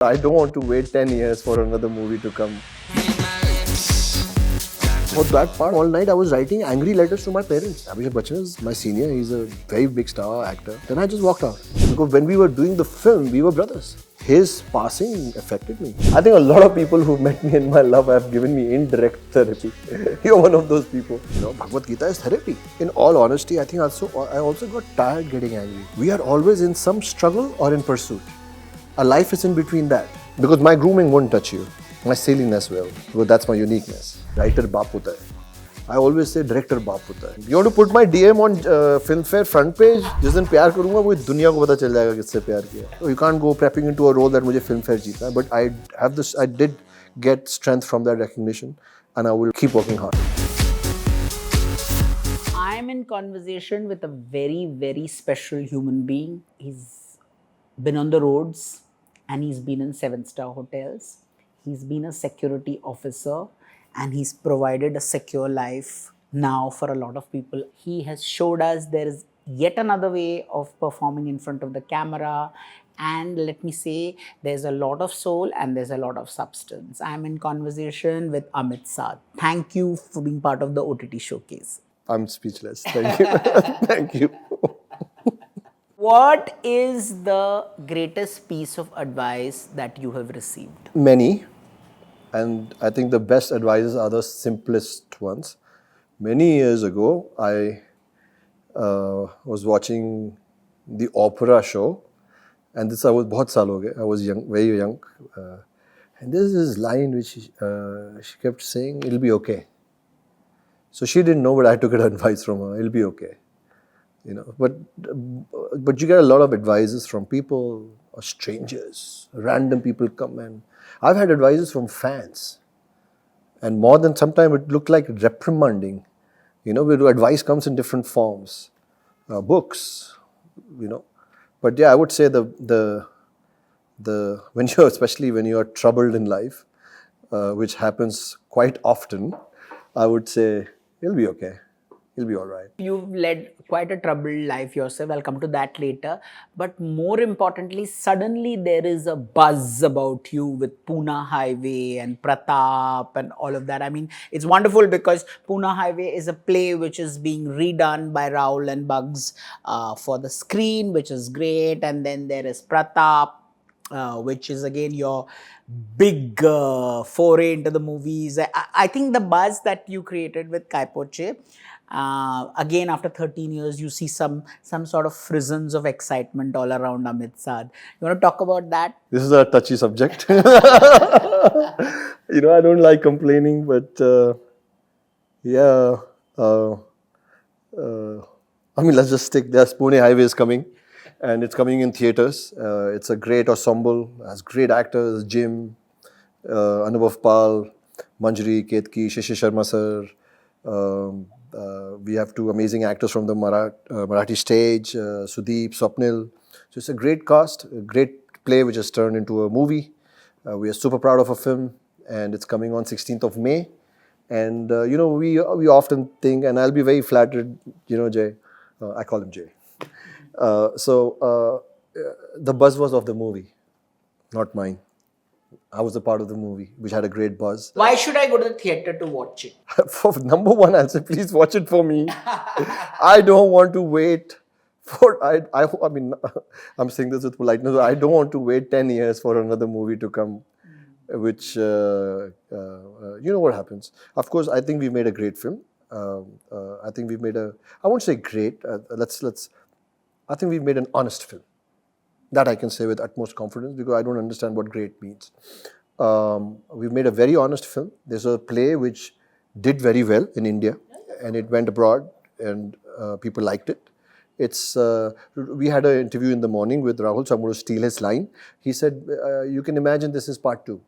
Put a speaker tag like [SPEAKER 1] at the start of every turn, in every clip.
[SPEAKER 1] I don't want to wait 10 years for another movie to come. For that part, all night I was writing angry letters to my parents. Amitabh Bachchan is my senior, he's a very big star actor. Then I just walked out. Because when we were doing the film, we were brothers. His passing affected me. I think a lot of people who met me in my love have given me indirect therapy. You're one of those people. You know, Bhagavad Gita is therapy. In all honesty, I think I also got tired getting angry. We are always in some struggle or in pursuit. Our life is in between that. Because my grooming won't touch you. My silliness will. Because that's my uniqueness. Writer baap hota hai. I always say director baap hota hai. You want to put my DM on Filmfare front page? जिस दिन प्यार करूँगा वो दुनिया को पता चल जाएगा किससे प्यार किया. So you can't go prepping into a role that मुझे Filmfare जीतना है. But I did get strength from that recognition, and I will keep working hard.
[SPEAKER 2] I'm in conversation with a very, very special human being. He's been on the roads and he's been in 7-star hotels. He's been a security officer and he's provided a secure life now for a lot of people. He has showed us there is yet another way of performing in front of the camera. And let me say, there's a lot of soul and there's a lot of substance. I'm in conversation with Amit Sadh. Thank you for being part of the OTT showcase.
[SPEAKER 1] I'm speechless. Thank you. Thank you.
[SPEAKER 2] What is the greatest piece of advice that you have received?
[SPEAKER 1] Many. And I think the best advices are the simplest ones. Many years ago, I was watching the opera show. And this I was बहुत साल हो गए. I was young, very young. And there's this line which she kept saying, "It'll be okay." So she didn't know, but I took advice from her. It'll be okay. You know, but you get a lot of advices from people or strangers. Random people come, and I've had advices from fans, and more than sometimes it looked like reprimanding. You know, where advice comes in different forms, books. You know, but yeah, I would say the especially when you are troubled in life, which happens quite often, I would say it'll be okay. You'll be all right.
[SPEAKER 2] You've led quite a troubled life yourself. I'll come to that later. But more importantly, suddenly there is a buzz about you with Pune Highway and Pratap and all of that. I mean, it's wonderful because Pune Highway is a play which is being redone by Rahul and Bugs for the screen, which is great. And then there is Pratap, which is again your big foray into the movies. I think the buzz that you created with Kai Poche, again after 13 years, you see some sort of frisons of excitement all around Amit Sadh. You want to talk about that?
[SPEAKER 1] This is a touchy subject. You know, I don't like complaining, but yeah. I mean, let's just stick. There's Pune Highway is coming. And it's coming in theatres. It's a great ensemble. It has great actors. Jim, Anubhav Pal, Manjari, Ketki, Shishi Sharma sir. We have two amazing actors from the Marathi stage, Sudeep, Swapnil. So it's a great cast, a great play which has turned into a movie. We are super proud of a film, and it's coming on 16th of May. And you know, we often think, and I'll be very flattered, you know, Jay. I call him Jay. The buzz was of the movie, not mine. I was a part of the movie, which had a great buzz.
[SPEAKER 2] Why should I go to the theatre to watch it?
[SPEAKER 1] For number one, I'll say, please watch it for me. I don't want to wait for, I mean, I'm saying this with politeness, I don't want to wait 10 years for another movie to come, which, you know what happens. Of course, I think we made a great film. I think we've made I won't say great, I think we've made an honest film. That I can say with utmost confidence because I don't understand what great means. We've made a very honest film. There's a play which did very well in India and it went abroad and people liked it. We had an interview in the morning with Rahul, so I'm going to steal his line. He said, you can imagine this is part 2,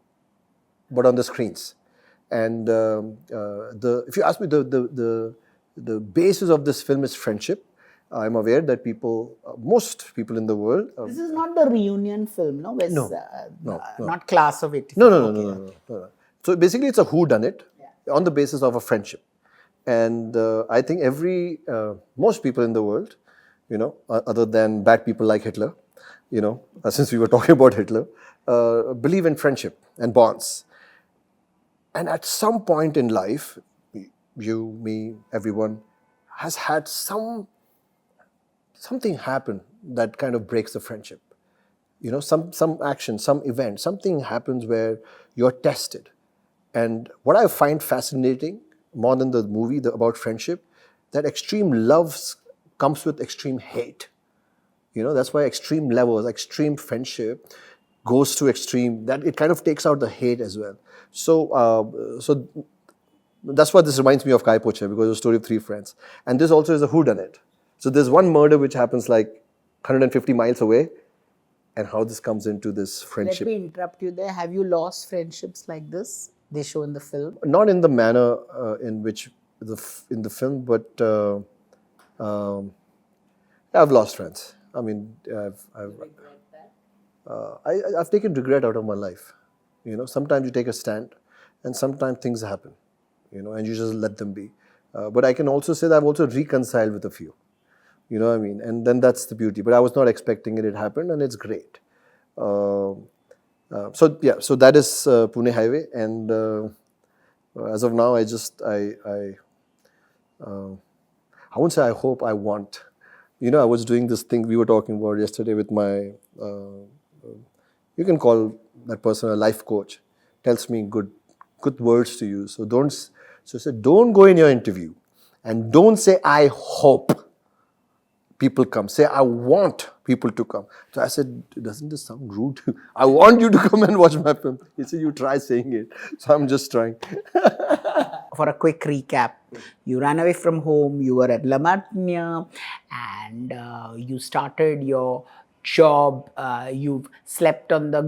[SPEAKER 1] but on the screens. And if you ask me, the basis of this film is friendship. I'm aware that most people in the world...
[SPEAKER 2] this is not the reunion film, no?
[SPEAKER 1] No.
[SPEAKER 2] Not Class of 84.
[SPEAKER 1] No. So basically it's a whodunit on the basis of a friendship. And I think most people in the world, you know, other than bad people like Hitler, since we were talking about Hitler, believe in friendship and bonds. And at some point in life, you, me, everyone has had something happen that kind of breaks the friendship. Some action, some event, something happens where you're tested. And what I find fascinating more than the movie about friendship, that extreme love comes with extreme hate. That's why extreme levels, extreme friendship goes to extreme, that it kind of takes out the hate as well. So that's what this reminds me of Kai Poche, because it's a story of three friends. And this also is a whodunit. So there's one murder which happens like 150 miles away, and how this comes into this friendship.
[SPEAKER 2] Let me interrupt you there. Have you lost friendships like this? They show in the film.
[SPEAKER 1] Not in the manner in which in the film, but I've lost friends. I mean, I've taken regret out of my life. Sometimes you take a stand, and sometimes things happen, and you just let them be. But I can also say that I've also reconciled with a few. You know what I mean? And then that's the beauty. But I was not expecting it. It happened, and it's great. So that is Pune Highway, and as of now, I won't say I hope, I want. I was doing this thing we were talking about yesterday with my, you can call that person a life coach, tells me good words to use. So I said, don't go in your interview and don't say, I hope people come. Say, I want people to come. So I said, doesn't this sound rude? I want you to come and watch my film. He said, you try saying it. So I'm just trying.
[SPEAKER 2] For a quick recap, you ran away from home, you were at La Martiniere, and you started your job. You've slept on the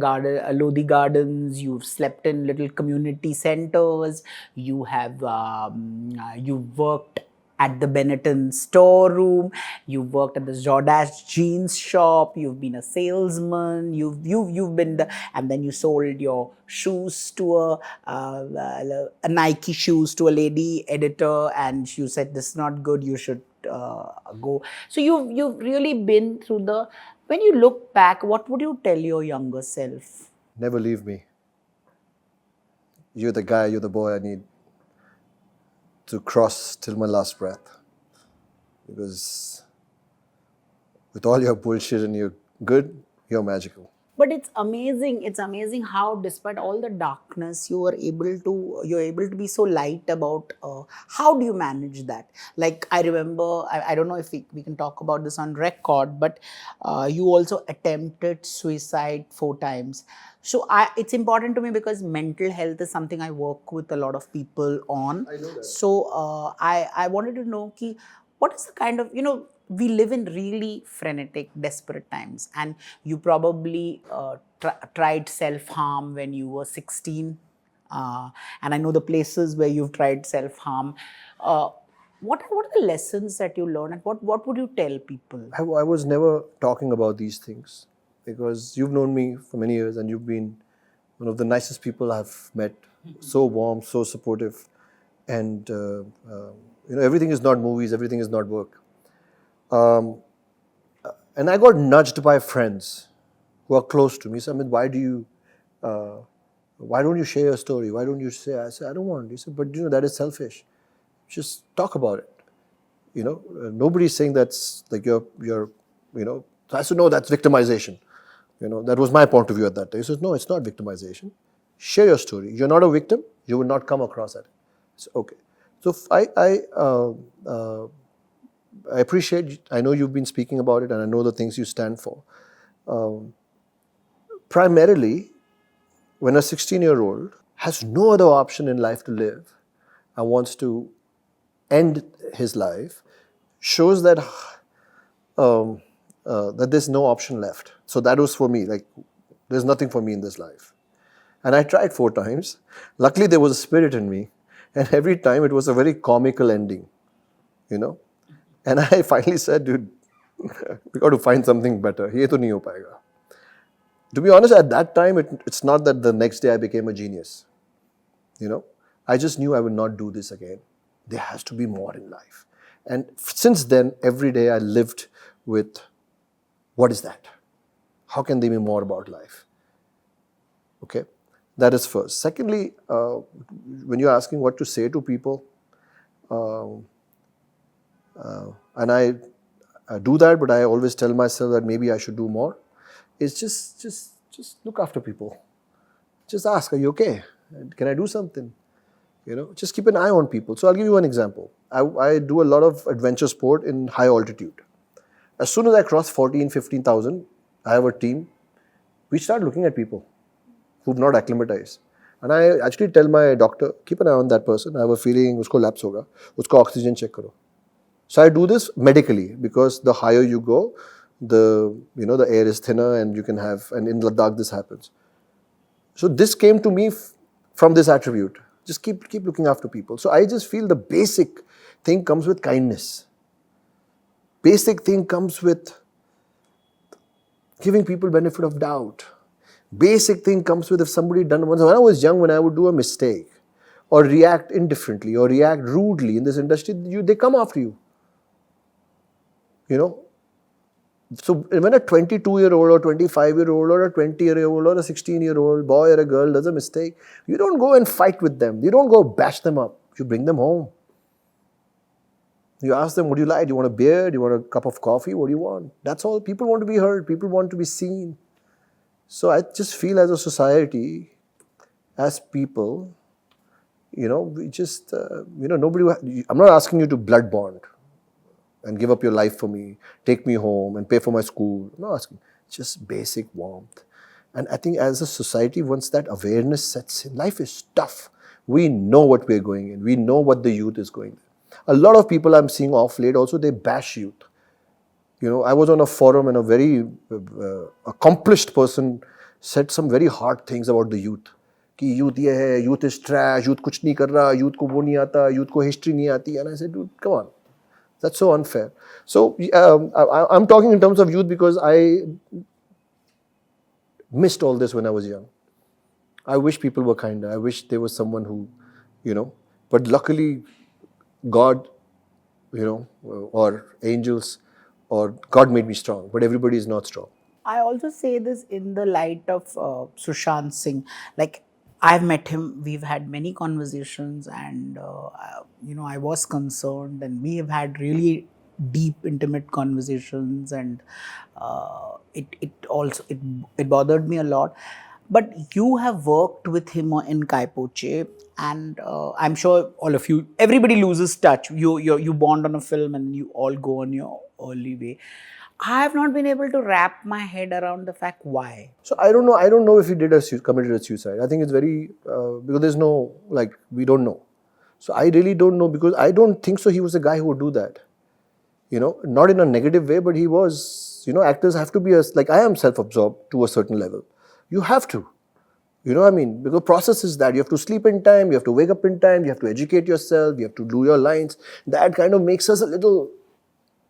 [SPEAKER 2] Lodi Gardens, you've slept in little community centers, you've worked at the Benetton storeroom, you've worked at the Jordache jeans shop, you've been a salesman, you've been and then you sold your shoes to a Nike shoes to a lady editor, and you said, this is not good, you should go. So you've really been through when you look back, what would you tell your younger self?
[SPEAKER 1] Never leave me. You're the guy, you're the boy I need to cross till my last breath. Because with all your bullshit and you're good, you're magical.
[SPEAKER 2] But it's amazing how despite all the darkness, you're able to be so light about how do you manage that? Like, I remember, I don't know if we can talk about this on record, but you also attempted suicide 4 times. So it's important to me because mental health is something I work with a lot of people on.
[SPEAKER 1] I know that.
[SPEAKER 2] So I wanted to know what is the kind of, we live in really frenetic, desperate times, and you probably tried self-harm when you were 16, and I know the places where you've tried self-harm. What are the lessons that you learn, and what would you tell people?
[SPEAKER 1] I was never talking about these things because you've known me for many years and you've been one of the nicest people I've met. So warm, so supportive, and everything is not movies, everything is not work. And I got nudged by friends who are close to me. So, why don't you share your story? Why don't you say? I said, I don't want. He said, but that is selfish. Just talk about it. Nobody's saying that's like you're. So I said, no, that's victimization. That was my point of view at that time. He says, no, it's not victimization. Share your story. You're not a victim. You will not come across it. So, okay. So I appreciate, I know you've been speaking about it and I know the things you stand for. Primarily, when a 16-year-old has no other option in life to live and wants to end his life, shows that that there's no option left. So that was for me, like, there's nothing for me in this life. And I tried 4 times. Luckily, there was a spirit in me. And every time it was a very comical ending, And I finally said, dude, we got to find something better. Ye to nahi ho payega. To be honest, at that time, it's not that the next day I became a genius. I just knew I would not do this again. There has to be more in life. And since then, every day I lived with, what is that? How can they be more about life? Okay, that is first. Secondly, when you're asking what to say to people, and I do that, but I always tell myself that maybe I should do more. Is just look after people. Just ask, are you okay? Can I do something? Just keep an eye on people. So I'll give you one example. I do a lot of adventure sport in high altitude. As soon as I cross 14, 15,000, I have a team. We start looking at people who've not acclimatized. And I actually tell my doctor, keep an eye on that person. I have a feeling usko lapse hoga. Usko oxygen check karo. So I do this medically because the higher you go, the air is thinner and you can have, and in Ladakh this happens. So this came to me from this attribute. Just keep looking after people. So I just feel the basic thing comes with kindness. Basic thing comes with giving people benefit of doubt. Basic thing comes with if somebody done once. When I was young, when I would do a mistake or react indifferently or react rudely in this industry, they come after you. So when a 22-year-old or 25-year-old or a 20-year-old or a 16-year-old boy or a girl does a mistake, you don't go and fight with them. You don't go bash them up. You bring them home. You ask them, what do you like? Do you want a beer? Do you want a cup of coffee? What do you want? That's all. People want to be heard. People want to be seen. So I just feel as a society, as people, we just, nobody, I'm not asking you to blood bond and give up your life for me, take me home and pay for my school. I'm not asking. Just basic warmth. And I think as a society, once that awareness sets in, life is tough. We know what we're going in. We know what the youth is going in. A lot of people I'm seeing off late also, they bash youth. I was on a forum and a very accomplished person said some very hard things about the youth. कि youth ये है, youth is trash, youth कुछ नहीं कर रहा, youth को वो नहीं आता, youth को history नहीं आती. And I said, dude, come on. That's so unfair. So I'm talking in terms of youth because I missed all this when I was young. I wish people were kinder. I wish there was someone who, but luckily God, or angels or God made me strong, but everybody is not strong.
[SPEAKER 2] I also say this in the light of Sushant Singh. Like, I've met him, we've had many conversations, and I was concerned, and we have had really deep, intimate conversations, and it bothered me a lot. But you have worked with him in Kai Poche, and I'm sure all of you, everybody loses touch. You bond on a film, and you all go on your early way. I have not been able to wrap my head around the fact why.
[SPEAKER 1] So I don't know. I don't know if he committed a suicide. I think it's very because there's no we don't know. So I really don't know because I don't think so. He was a guy who would do that. Not in a negative way, but he was. Actors have to be I am self-absorbed to a certain level. You have to. Because the process is that you have to sleep in time, you have to wake up in time, you have to educate yourself, you have to do your lines. That kind of makes us a little,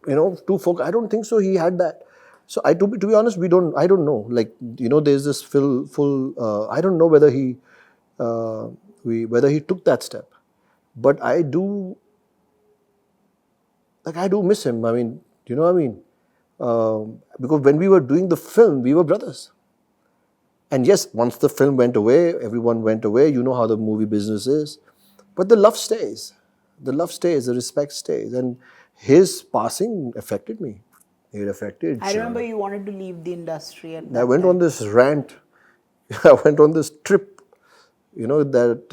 [SPEAKER 1] too focused. I don't think so. He had that. So to be honest, I don't know. There's this full. I don't know whether he took that step, but I do. I do miss him. Because when we were doing the film, we were brothers. And yes, once the film went away, everyone went away. You know how the movie business is. But the love stays. The love stays. The respect stays. And his passing affected me. It affected.
[SPEAKER 2] I remember you wanted to leave the industry.
[SPEAKER 1] I went on this rant. I went on this trip. That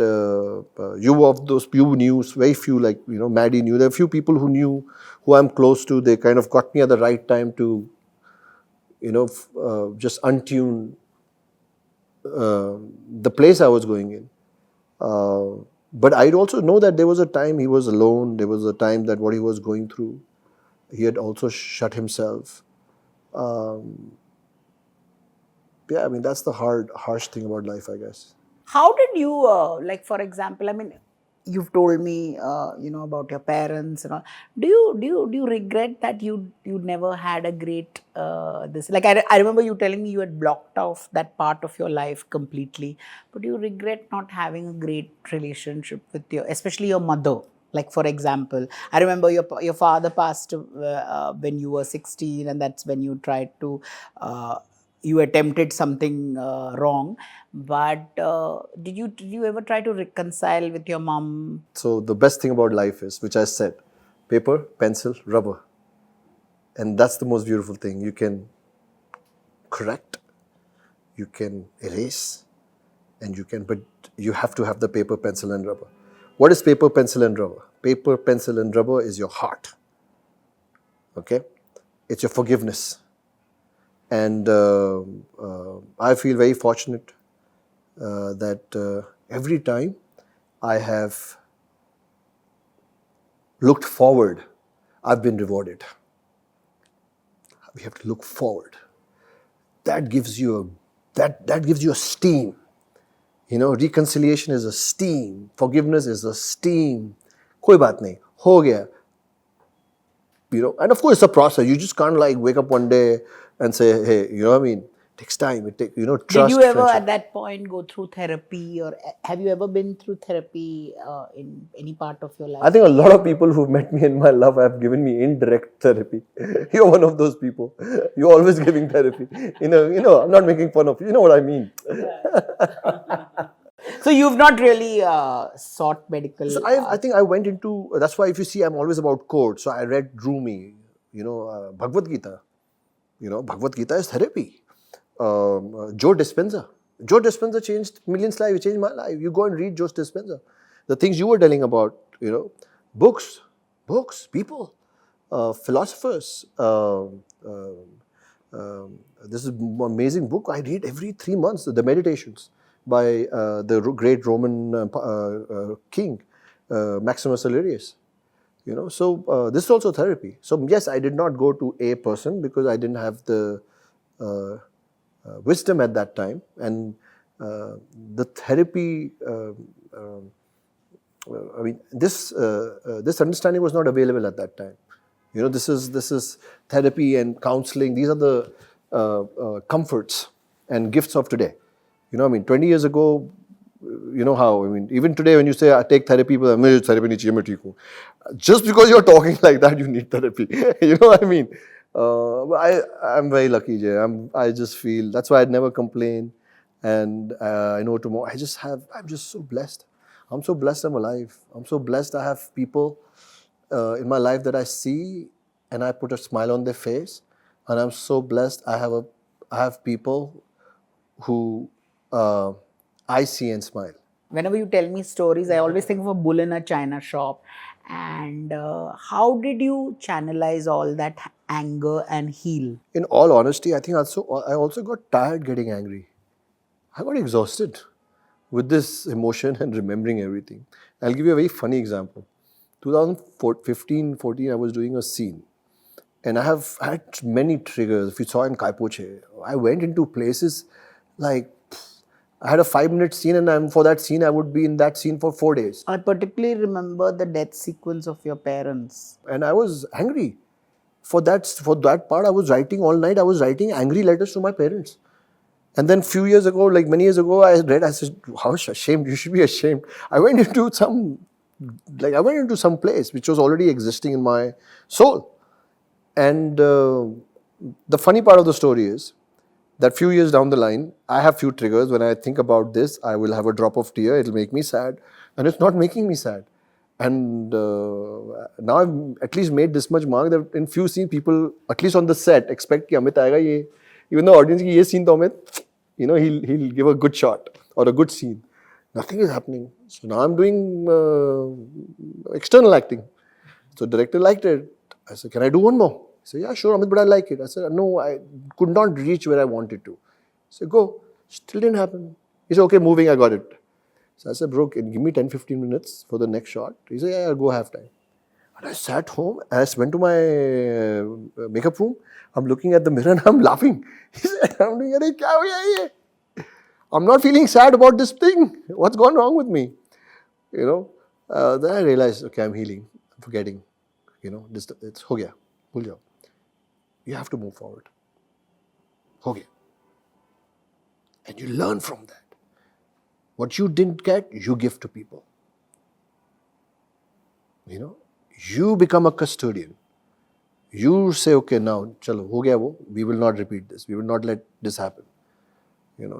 [SPEAKER 1] you knew, very few, Maddie knew. There are a few people who knew, who I'm close to. They kind of got me at the right time to, just untune the place I was going in. But I also know that there was a time he was alone. There was a time that what he was going through, he had also shut himself. That's the harsh thing about life, I guess.
[SPEAKER 2] How did you, for example, you've told me, about your parents and all. Do you regret that you never had a great this? I remember you telling me you had blocked off that part of your life completely. But do you regret not having a great relationship with especially your mother? For example, I remember your father passed when you were 16, and that's when you tried to you attempted something wrong. But did you ever try to reconcile with your mom?
[SPEAKER 1] So the best thing about life is, which I said, paper, pencil, rubber. And that's the most beautiful thing. You can correct, you can erase, but you have to have the paper, pencil, and rubber. What is paper, pencil, and rubber? Paper, pencil, and rubber is your heart. Okay? It's your forgiveness. And I feel very fortunate that every time I have looked forward, I've been rewarded. We have to look forward. That gives you a steam. Reconciliation is a steam. Forgiveness is a steam. कोई बात नहीं, हो गया. And of course it's a process. You just can't wake up one day and say, hey, what I mean? It takes time. It takes, trust.
[SPEAKER 2] Did you ever
[SPEAKER 1] friendship.
[SPEAKER 2] at that point go through therapy, or have you ever been through therapy in any part of your life?
[SPEAKER 1] I think a lot of people who've met me in my love have given me indirect therapy. You're one of those people. You're always giving therapy. I'm not making fun of you. You know what I mean?
[SPEAKER 2] So you've not really sought medical.
[SPEAKER 1] So I think I went into, that's why if you see I'm always about code. So I read Rumi, Bhagavad Gita. Bhagavad Gita is therapy. Joe Dispenza. Joe Dispenza changed millions' lives. He changed my life. You go and read Joe Dispenza. The things you were telling about, books, people, philosophers. This is an amazing book I read every 3 months, The Meditations by the great Roman king, Maximus Aurelius. So this is also therapy. So yes, I did not go to a person because I didn't have the wisdom at that time, and the therapy. This understanding was not available at that time. This is therapy and counseling. These are the comforts and gifts of today. 20 years ago, how, even today when you say I take therapy, but therapy nahi chahiye, main theek hu. Just because you're talking like that, you need therapy. You know what I mean? I'm very lucky, Jay. I just feel, that's why I'd never complain. And I know tomorrow, I'm just so blessed. I'm so blessed I'm alive. I'm so blessed I have people in my life that I see and I put a smile on their face. And I'm so blessed I have people who I see and smile.
[SPEAKER 2] Whenever you tell me stories, I always think of a bull in a china shop. And how did you channelize all that anger and heal?
[SPEAKER 1] In all honesty, I think I also got tired getting angry. I got exhausted with this emotion and remembering everything. I'll give you a very funny example. 2015-14, I was doing a scene. And I have had many triggers. If you saw in Kaipoche, I went into places like, I had a 5-minute scene, and for that scene, I would be in that scene for 4 days.
[SPEAKER 2] I particularly remember the death sequence of your parents.
[SPEAKER 1] And I was angry. For that part, I was writing all night. I was writing angry letters to my parents. And then many years ago, I said, how ashamed, you should be ashamed. I went into some place which was already existing in my soul. And the funny part of the story is that few years down the line, I have few triggers. When I think about this, I will have a drop of tear. It'll make me sad. And it's not making me sad. And now I've at least made this much mark that in few scenes, people, at least on the set, expect that Amit aayega ye. Even the audience, ye scene to Amit, he'll give a good shot or a good scene. Nothing is happening. So now I'm doing external acting. So director liked it. I said, can I do one more? He said, yeah, sure, Amit, but I like it. I said, no, I could not reach where I wanted to. He said, go. Still didn't happen. He said, okay, moving, I got it. So I said, bro, can you give me 10-15 minutes for the next shot? He said, yeah, I'll go half time. And I sat home and I went to my makeup room. I'm looking at the mirror and I'm laughing. He said, I'm doing, kya hoya ye? I'm not feeling sad about this thing. What's gone wrong with me? Then I realized, okay, I'm healing. I'm forgetting. It's ho gaya. Bhul jao. You have to move forward. Ho gaya. And you learn from that. What you didn't get, you give to people. You become a custodian. You say, okay, now, chalo, ho gaya wo, we will not repeat this. We will not let this happen.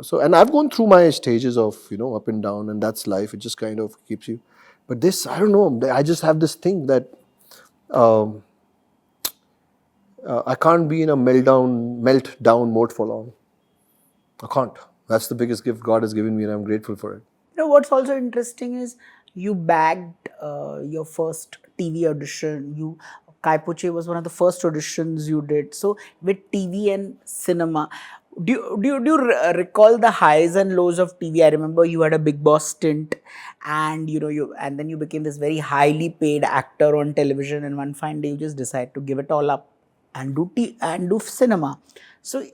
[SPEAKER 1] So, and I've gone through my stages of, up and down, and that's life. It just kind of keeps you. But this, I don't know, I just have this thing that um, I can't be in a melt down mode for long. I can't. That's the biggest gift God has given me, and I'm grateful for it.
[SPEAKER 2] What's also interesting is you bagged your first TV audition. Kaipuche was one of the first auditions you did. So with TV and cinema, do you recall the highs and lows of TV? I remember you had a Big Boss stint, and and then you became this very highly paid actor on television. And one fine day, you just decide to give it all up and do cinema. So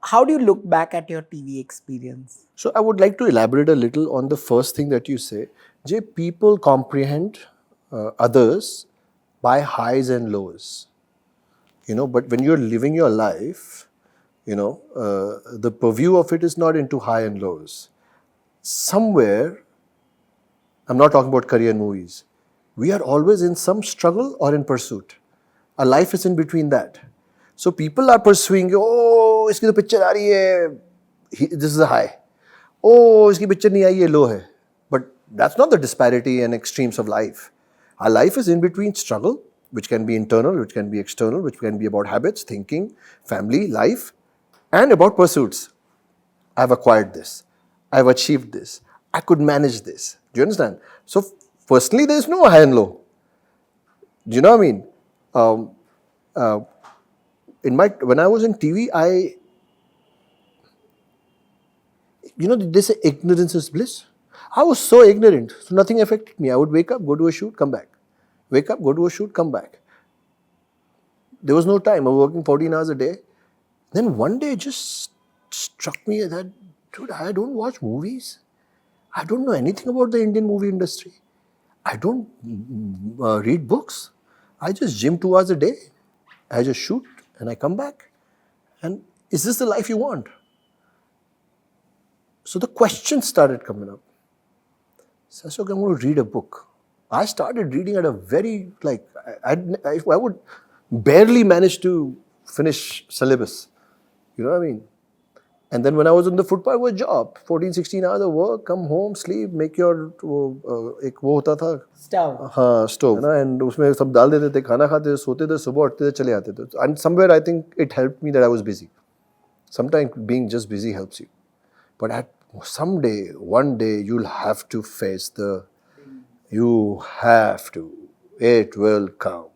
[SPEAKER 2] how do you look back at your TV experience?
[SPEAKER 1] So I would like to elaborate a little on the first thing that you say. Jay, people comprehend others by highs and lows. But when you're living your life, the purview of it is not into high and lows. Somewhere, I'm not talking about career movies, we are always in some struggle or in pursuit. Our life is in between that. So people are pursuing, oh, iski to picture aa rahi hai, this is a high. Oh, iski picture nahi aayi, ye low hai. But that's not the disparity and extremes of life. Our life is in between struggle, which can be internal, which can be external, which can be about habits, thinking, family, life, and about pursuits. I've acquired this. I've achieved this. I could manage this. Do you understand? So, firstly, there is no high and low. Do you know what I mean? When I was in TV, they say ignorance is bliss. I was so ignorant, so nothing affected me. I would wake up, go to a shoot, come back. Wake up, go to a shoot, come back. There was no time. I was working 14 hours a day. Then one day it just struck me that, dude, I don't watch movies. I don't know anything about the Indian movie industry. I don't read books. I just gym 2 hours a day. I just shoot and I come back. And is this the life you want? So the questions started coming up. So I said, okay, I'm going to read a book. I started reading at a very, I would barely manage to finish syllabus. You know what I mean? And then when I was on the footpath, it was a job. 14, 16 hours of work, come home, sleep, make your, एक वो होता था
[SPEAKER 2] Stove.
[SPEAKER 1] हाँ, stove. And उसमें सब डाल देते थे, खाना खाते थे, सोते थे, सुबह उठते थे, चले आते थे. And somewhere I think it helped me that I was busy. Sometimes being just busy helps you. But someday, one day, you'll have to face you have to. It will come.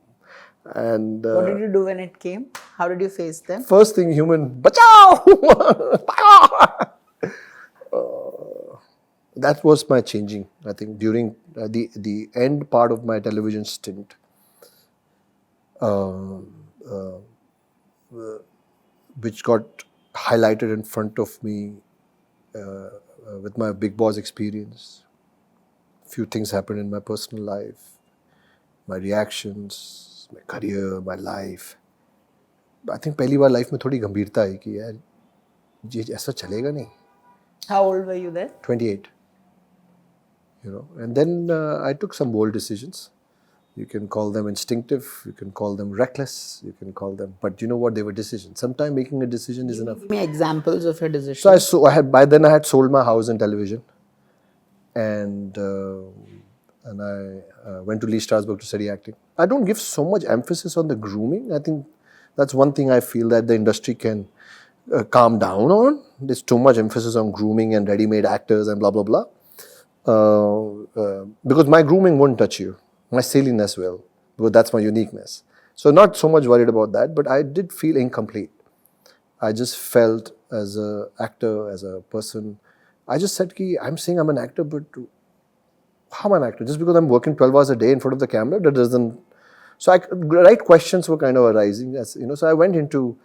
[SPEAKER 1] And
[SPEAKER 2] What did you do when it came? How did you face them?
[SPEAKER 1] First thing, bachao! That was my changing, I think, during the end part of my television stint. Which got highlighted in front of me with my Big Boss experience. Few things happened in my personal life, my reactions, my career, my life. I think पहली बार life में थोड़ी गंभीरता आई कि यार ये ऐसा चलेगा नहीं.
[SPEAKER 2] How old were you then?
[SPEAKER 1] 28. And then I took some bold decisions. You can call them instinctive, you can call them reckless, you can call them, but you know what, they were decisions. Sometimes making a decision is enough.
[SPEAKER 2] Give me examples of your decisions.
[SPEAKER 1] So by then I had sold my house in television, and I went to Lee Strasberg to study acting. I don't give so much emphasis on the grooming. I think that's one thing I feel that the industry can calm down on. There's too much emphasis on grooming and ready-made actors and blah blah blah. Because my grooming won't touch you. My silliness will, because that's my uniqueness. So not so much worried about that, but I did feel incomplete. I just felt as an actor, as a person, I just said, I'm saying I'm an actor, but how am I an actor? Just because I'm working 12 hours a day in front of the camera, that doesn't... So right questions were kind of arising. So I went into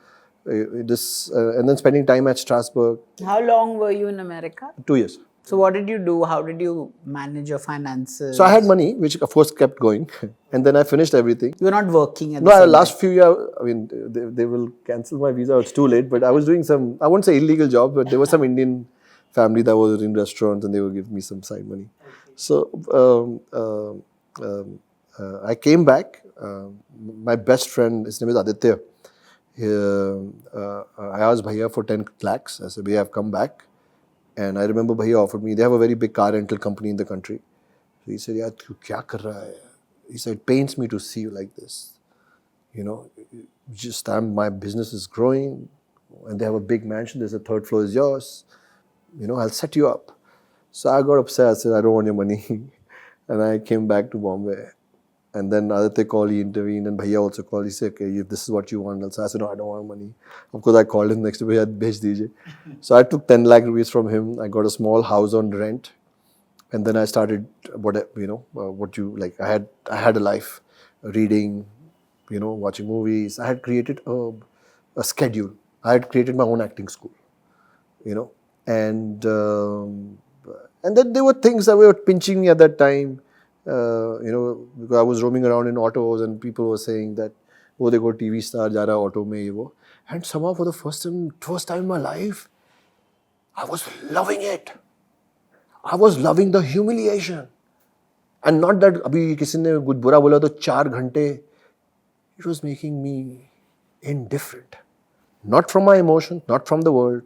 [SPEAKER 1] this, and then spending time at Strasbourg.
[SPEAKER 2] How long were you in America?
[SPEAKER 1] 2 years.
[SPEAKER 2] So what did you do? How did you manage your finances?
[SPEAKER 1] So I had money, which of course kept going. And then I finished everything.
[SPEAKER 2] You were not working at the
[SPEAKER 1] No,
[SPEAKER 2] same
[SPEAKER 1] last
[SPEAKER 2] time.
[SPEAKER 1] few years, I mean, they will cancel my visa. It's too late. But I was doing some, I won't say illegal job, but there was some Indian family that was in restaurants and they would give me some side money. So I came back. My best friend, his name is Aditya. I asked Bhaiya for 10 lakhs. I said, Bhaiya, I've come back. And I remember Bhaiya offered me, they have a very big car rental company in the country. So he said, Yaar, tu kya kar raha hai? He said, it pains me to see you like this. You know, just my business is growing and they have a big mansion. There's a third floor is yours. You know, I'll set you up. So I got upset. I said, I don't want your money. And I came back to Bombay. And then Aditya called, he intervened, and Bhaiya also called. He said, okay, if this is what you want. So I said, no, I don't want money. Of course, I called him next to Bhaiya, bhej dijiye. So I took 10 lakh rupees from him. I got a small house on rent. And then I started I had a life, reading, watching movies. I had created a schedule. I had created my own acting school, and then there were things that were pinching me at that time, because I was roaming around in autos and people were saying that, oh, they go TV star, ja raha auto mein, ye wo. And somehow for the first time in my life, I was loving it. I was loving the humiliation. And not that abhi kisi ne kuch bura bola to 4 ghante. It was making me indifferent. Not from my emotion, not from the world.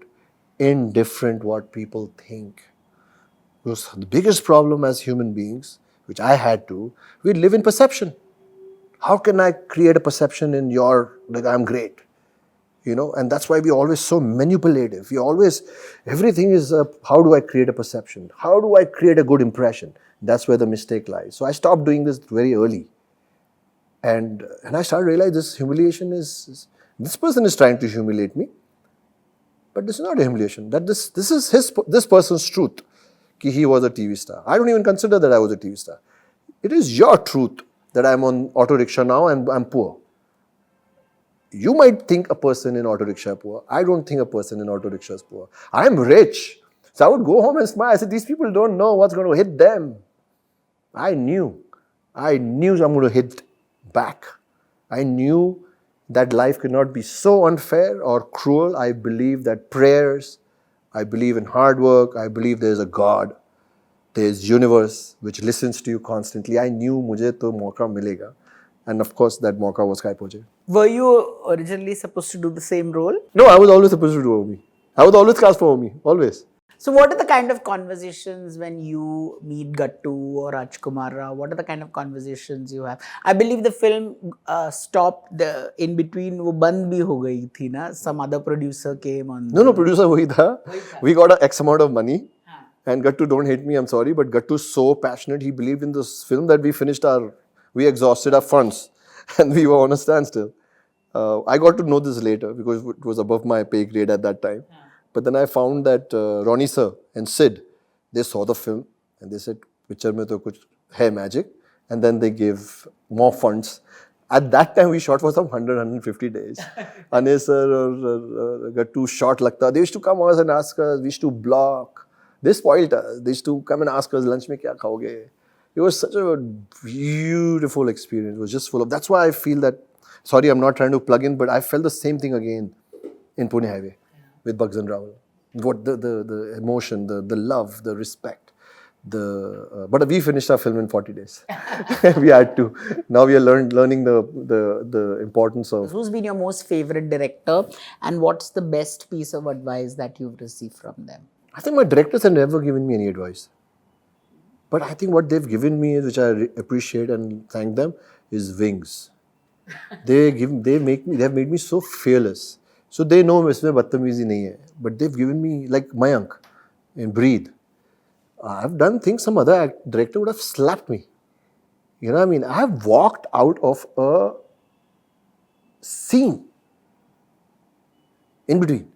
[SPEAKER 1] Indifferent what people think. Because the biggest problem as human beings, which I had to, we live in perception. How can I create a perception in like I'm great? And that's why we're always so manipulative. Everything is, how do I create a perception? How do I create a good impression? That's where the mistake lies. So I stopped doing this very early. And I started realizing this humiliation this person is trying to humiliate me. But this is not a humiliation. That this is this person's truth. Ki he was a TV star. I don't even consider that I was a TV star. It is your truth that I'm on auto rickshaw now and I'm poor. You might think a person in auto rickshaw is poor. I don't think a person in auto rickshaw is poor. I'm rich. So I would go home and smile. I said, these people don't know what's going to hit them. I knew I'm going to hit back. I knew that life could not be so unfair or cruel. I believe that prayers, I believe in hard work, I believe there's a God, there's universe which listens to you constantly. I knew mujhe to mauka milega. And of course, that mauka was Kai Poche.
[SPEAKER 2] Were you originally supposed to do the same role?
[SPEAKER 1] No, I was always supposed to do Omi. I was always cast for Omi, always.
[SPEAKER 2] So what are the kind of conversations when you meet Gattu or Rajkumar? What are the kind of conversations you have? I believe the film stopped in between. वो बंद भी हो गई थी ना? Some other producer came on.
[SPEAKER 1] No, producer वही था. We got an X amount of money. And Gattu, don't hate me, I'm sorry, but Gattu's so passionate. He believed in this film that we exhausted our funds and we were on a standstill. I got to know this later because it was above my pay grade at that time. But then I found that Ronnie sir and Sid, they saw the film and they said, picture mein to kuch hai magic. And then they gave more funds. At that time, we shot for some 150 days. Ane sir or Gattu shot lagta. They used to come us and ask us, we used to block. They spoiled us. They used to come and ask us, lunch mein kya khaoge? It was such a beautiful experience. It was just full of, that's why I feel that, sorry, I'm not trying to plug in, but I felt the same thing again in Pune Highway. With Bachchan Rahul. What the emotion, the love, the respect. But we finished our film in 40 days. We had to. Now we are learning the importance of.
[SPEAKER 2] Who's been your most favorite director and what's the best piece of advice that you've received from them?
[SPEAKER 1] I think my directors have never given me any advice. But I think what they've given me, which I appreciate and thank them, is wings. They have made me so fearless. So they know इसमें बदतमीजी नहीं है, but they've given me like Mayank in Breathe. I've done things some other director would have slapped me. You know what I mean? I have walked out of a scene in between.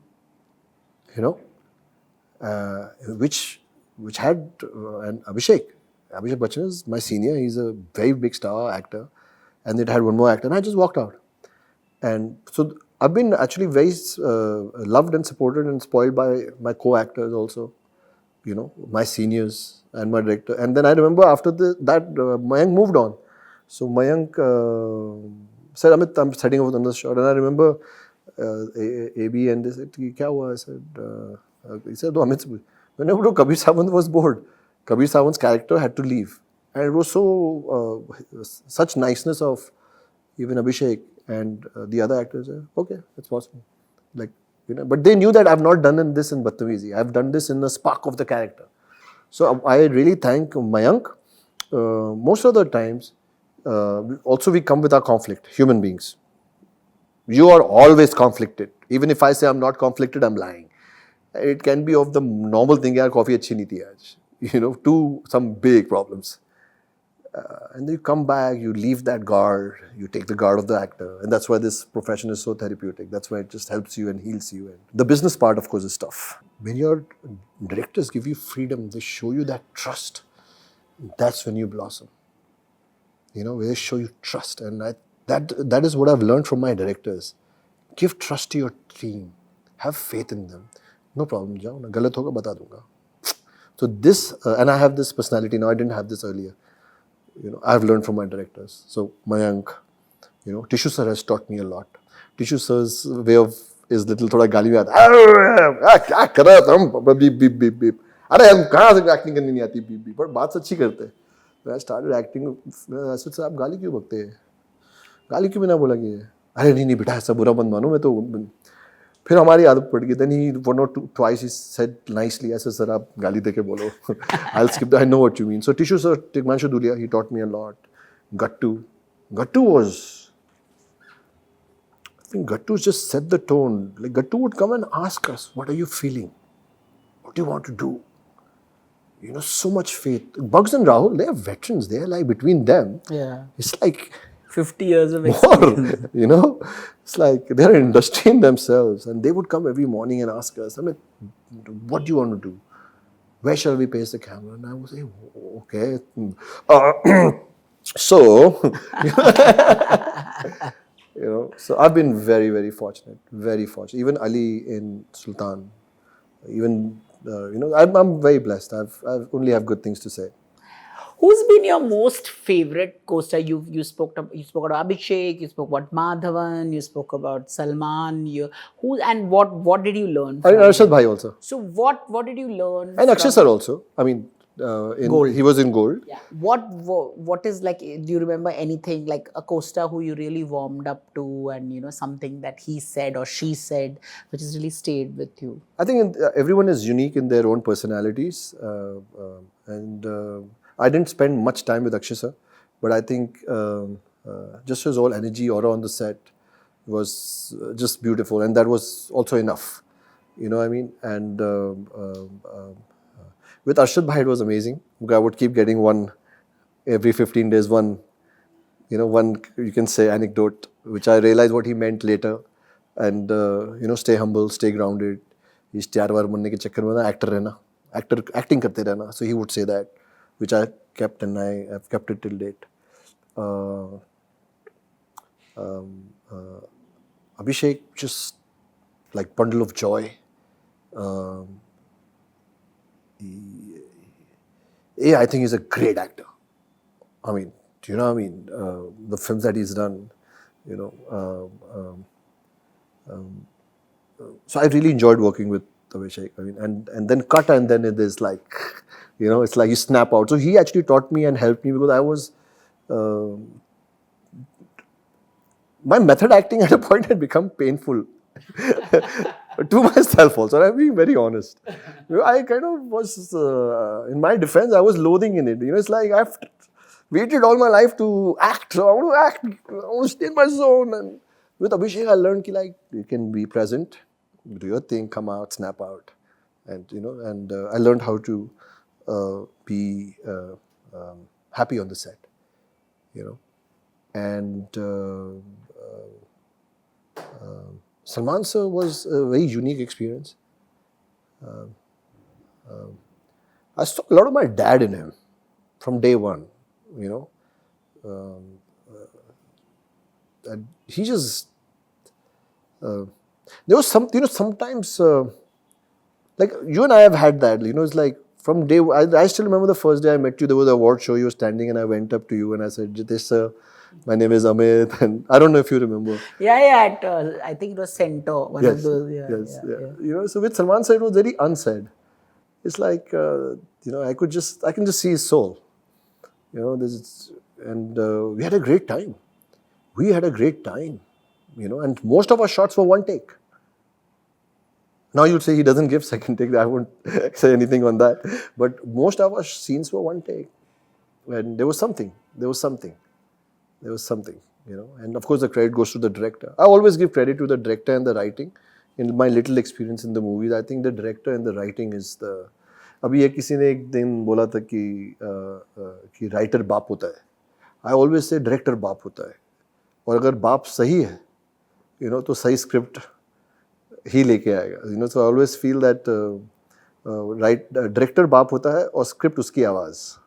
[SPEAKER 1] Which had an Abhishek. Abhishek Bachchan is my senior. He's a very big star actor, and it had one more actor, and I just walked out. And so I've been actually very loved and supported and spoiled by my co-actors also, my seniors and my director. And then I remember after that, Mayank moved on. So Mayank said, Amit, I'm setting up another shot. And I remember AB and they said, kya hua? I said, he said, Amit, whenever Kabir Sawant was bored, Kabir Sawant's character had to leave. And it was so, such niceness of even Abhishek and the other actors. Okay, it's possible. Like, but they knew that I've not done this in Badtameezi. I've done this in the spark of the character. So I really thank Mayank. Most of the times, also we come with our conflict, human beings. You are always conflicted. Even if I say I'm not conflicted, I'm lying. It can be of the normal thing, yaar, coffee achhi nahi thi aaj. To some big problems. And then you come back, you leave that guard, you take the guard of the actor. And that's why this profession is so therapeutic. That's why it just helps you and heals you. And the business part, of course, is tough. When your directors give you freedom, they show you that trust. That's when you blossom. They show you trust. And that is what I've learned from my directors. Give trust to your team. Have faith in them. No problem, jao na, galat hoga bata dunga. So this, and I have this personality now, I didn't have this earlier. I've learned from my directors. So Mayank, Tishu sir has taught me a lot. Tishu sir's way of is little thoda gali mein aata. Kya kar raha tum? Beep beep beep beep. Arey hum kahan se acting karni nahi aati beep beep. But baat अच्छी करते हैं. When I started acting, I said, sir, आप गाली क्यों बकते हैं? गाली क्यों बिना बोला कि अरे नहीं बेटा ऐसा बुरा मत मानो मैं तो फिर हमारी आदत पड़ गई. Then he one or twice he said nicely, I said, sir, आप गाली देके बोलो. I'll skip that. I know what you mean. So Tishu sir, Tigmanshu Dhulia, he taught me a lot. Gattu was, I think Gattu just set the tone. Like Gattu would come and ask us, what are you feeling? What do you want to do? So much faith. Bugs and Rahul, they are veterans. They are like between them.
[SPEAKER 2] Yeah.
[SPEAKER 1] It's like
[SPEAKER 2] 50 years of experience.
[SPEAKER 1] More, it's like they're an industry in themselves. And they would come every morning and ask us, what do you want to do? Where shall we place the camera? And I would say, okay. So, so I've been very, very fortunate. Very fortunate. Even Ali in Sultan, even, I'm very blessed. I've only have good things to say.
[SPEAKER 2] Who's been your most favorite co-star? You spoke about Abhishek, you spoke about Madhavan, you spoke about Salman. What did you learn?
[SPEAKER 1] And Arshad Bhai also.
[SPEAKER 2] So what did you learn?
[SPEAKER 1] And Akshay sir also. I mean,
[SPEAKER 2] Gold.
[SPEAKER 1] He was in Gold.
[SPEAKER 2] Yeah. What is like? Do you remember anything like a co-star who you really warmed up to, and something that he said or she said, which has really stayed with you?
[SPEAKER 1] I think everyone is unique in their own personalities, and I didn't spend much time with Akshay sir, but I think just his whole energy, aura on the set was just beautiful, and that was also enough. You know what I mean? And with Arshad Bhai, it was amazing. I would keep getting one every 15 days, one you can say anecdote, which I realized what he meant later. And stay humble, stay grounded. He's tyaar banne ke chakkar mein actor rehna, acting karte rehna. So he would say that, which I kept, and I have kept it till date. Abhishek, just like bundle of joy. I think he's a great actor. I mean, do you know what I mean? The films that he's done, so I really enjoyed working with Abhishek. I mean, and then cut, and then it is like, it's like you snap out. So he actually taught me and helped me, because I was, my method acting at a point had become painful to myself also. And I'm being very honest. I kind of was, in my defense, I was loathing in it. It's like I've waited all my life to act. So I want to act. I want to stay in my zone. And with Abhishek, I learned that you can be present, do your thing, come out, snap out. And, I learned how to be happy on the set, And Salman sir was a very unique experience. I saw a lot of my dad in him from day one, and he just, there was some, sometimes, like you and I have had that, it's like from day one, I still remember the first day I met you, there was an award show, you were standing, and I went up to you and I said, Jitesh sir, my name is Amit, and I don't know if you remember.
[SPEAKER 2] Yeah, I think it was Cento, one of those.
[SPEAKER 1] Yeah. So with Salman sir, it was very unsaid. It's like, I can just see his soul. You know, this, and we had a great time. We had a great time, you know, and most of our shots were one take. Now you'd say he doesn't give second take. I won't say anything on that. But most of our scenes were one take. And there was something. There was something. There was something, you know. And of course, the credit goes to the director. I always give credit to the director and the writing. In my little experience in the movies, I think the director and the writing is the. अभी ये किसी ने एक दिन बोला था कि writer बाप होता है. I always say director बाप होता है. और अगर बाप सही है, you know, तो सही स्क्रिप्ट ही लेके आएगा. You know, so I always feel that director बाप होता है और स्क्रिप्ट उसकी आवाज़.